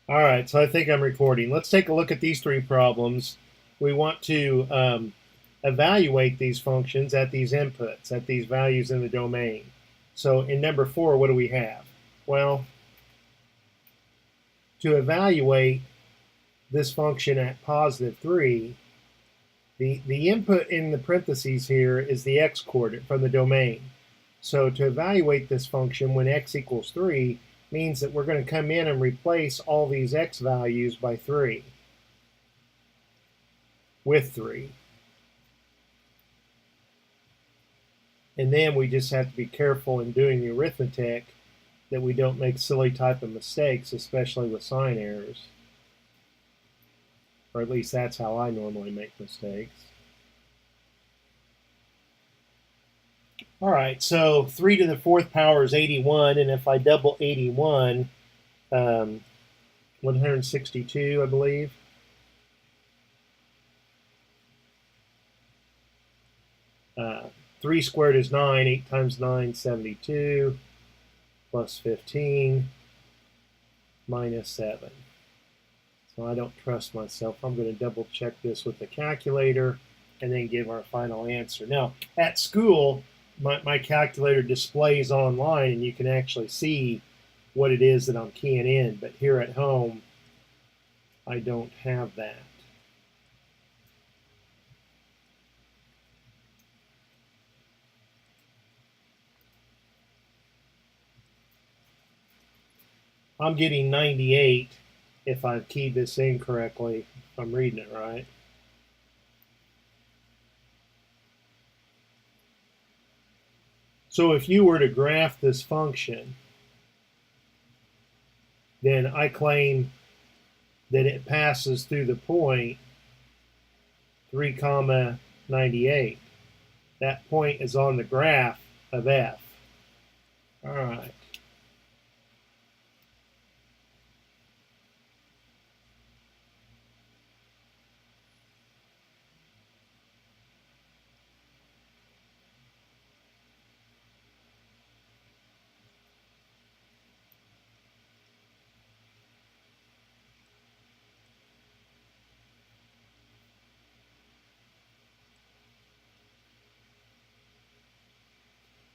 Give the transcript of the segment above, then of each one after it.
All right, so I think I'm recording. Let's take a look at these three problems. We want to evaluate these functions at these inputs, at these values in the domain. So in number 4, what do we have? Well, to evaluate this function at positive 3, the input in the parentheses here is the x-coordinate from the domain. So to evaluate this function when x equals 3 means that we're going to come in and replace all these x values by 3, with 3. And then we just have to be careful in doing the arithmetic that we don't make silly type of mistakes, especially with sign errors. Or at least that's how I normally make mistakes. All right, so 3 to the 4th power is 81, and if I double 81, 162, I believe. Uh, 3 squared is 9, 8 times 9, 72, plus 15, minus 7. So I don't trust myself. I'm going to double check this with the calculator and then give our final answer. Now, at school, my calculator displays online and you can actually see what it is that I'm keying in. But here at home, I don't have that. I'm getting 98 if I've keyed this in correctly, if I'm reading it right. So if you were to graph this function, then I claim that it passes through the point 3 comma 98. That point is on the graph of f. All right.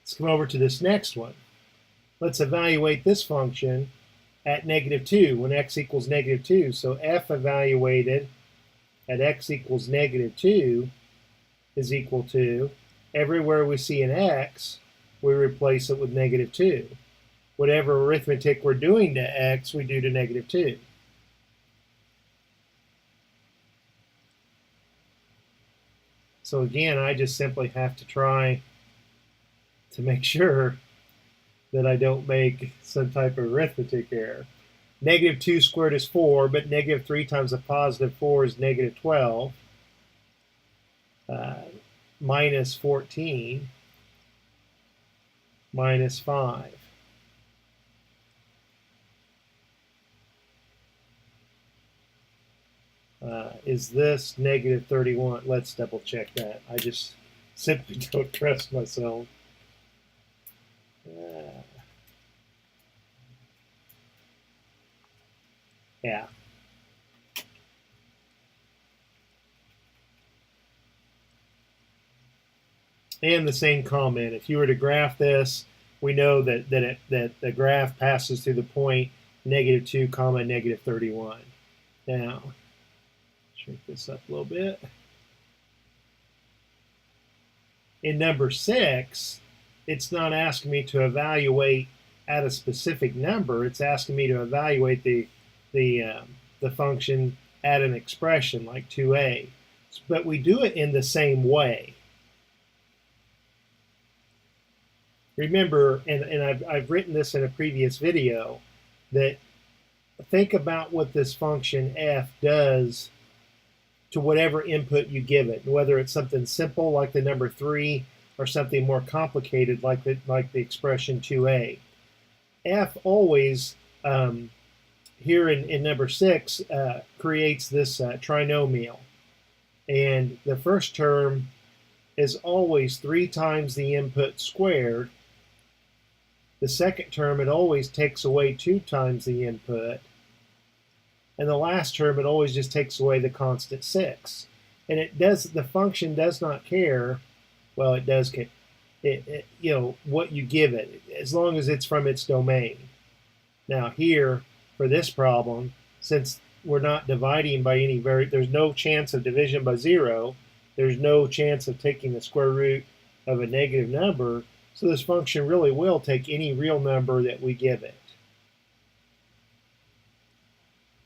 Let's come over to this next one. Let's evaluate this function at -2 when x equals -2. So f evaluated at x equals -2 is equal to, everywhere we see an x, we replace it with -2. Whatever arithmetic we're doing to x, we do to -2. So again, I just simply have to try to make sure that I don't make some type of arithmetic error. -2 squared is 4, but -3 times a positive 4 is -12. Minus 14 minus 5. Is this -31? Let's double check that. I just simply don't trust myself. Yeah. And the same comment. If you were to graph this, we know that the graph passes through the point -2 comma -31. Now, shrink this up a little bit. In number 6, it's not asking me to evaluate at a specific number. It's asking me to evaluate the function at an expression like 2a. But we do it in the same way. Remember, and I've written this in a previous video, that think about what this function f does to whatever input you give it, whether it's something simple like the number 3 or something more complicated like the expression 2a. F always, here in number 6, creates this trinomial. And the first term is always 3 times the input squared. The second term, it always takes away 2 times the input. And the last term, it always just takes away the constant 6. And the function does not care, well, it does care, what you give it, as long as it's from its domain. Now here, for this problem, since we're not dividing by there's no chance of division by 0, there's no chance of taking the square root of a negative number, so this function really will take any real number that we give it.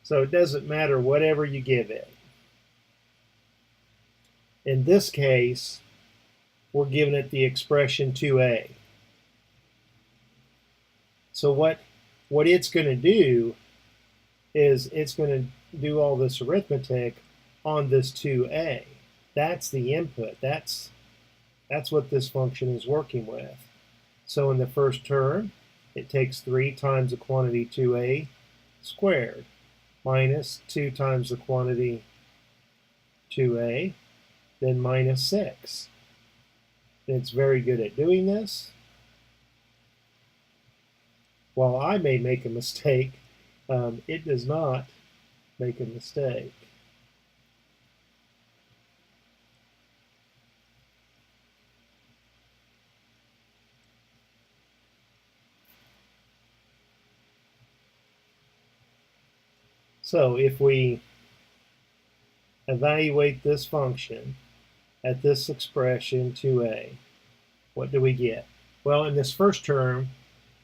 So it doesn't matter whatever you give it. In this case, we're giving it the expression 2a. So what it's going to do is it's going to do all this arithmetic on this 2a. That's the input. That's what this function is working with. So in the first term, it takes 3 times the quantity 2a squared minus 2 times the quantity 2a, then minus 6. And it's very good at doing this. While I may make a mistake, it does not make a mistake. So if we evaluate this function at this expression 2a, what do we get? Well, in this first term,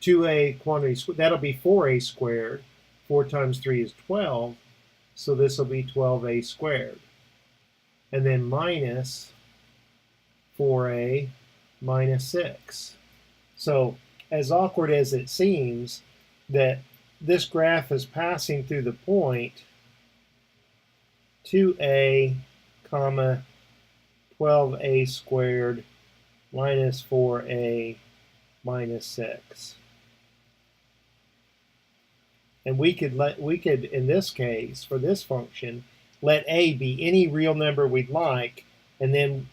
2a quantity, that'll be 4a squared. 4 times 3 is 12, so this will be 12a squared. And then minus 4a minus 6. So as awkward as it seems, that this graph is passing through the point 2a comma 12a squared minus 4a minus 6. And we could, in this case, for this function, let a be any real number we'd like, and then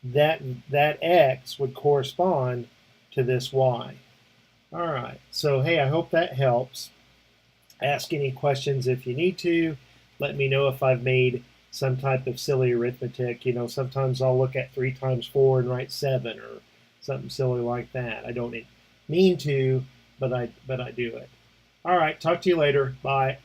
that x would correspond to this y. All right, so hey, I hope that helps. Ask any questions if you need to. Let me know if I've made some type of silly arithmetic. Sometimes I'll look at 3 times 4 and write 7 or something silly like that. I don't mean to, but I do it. All right, talk to you later. Bye.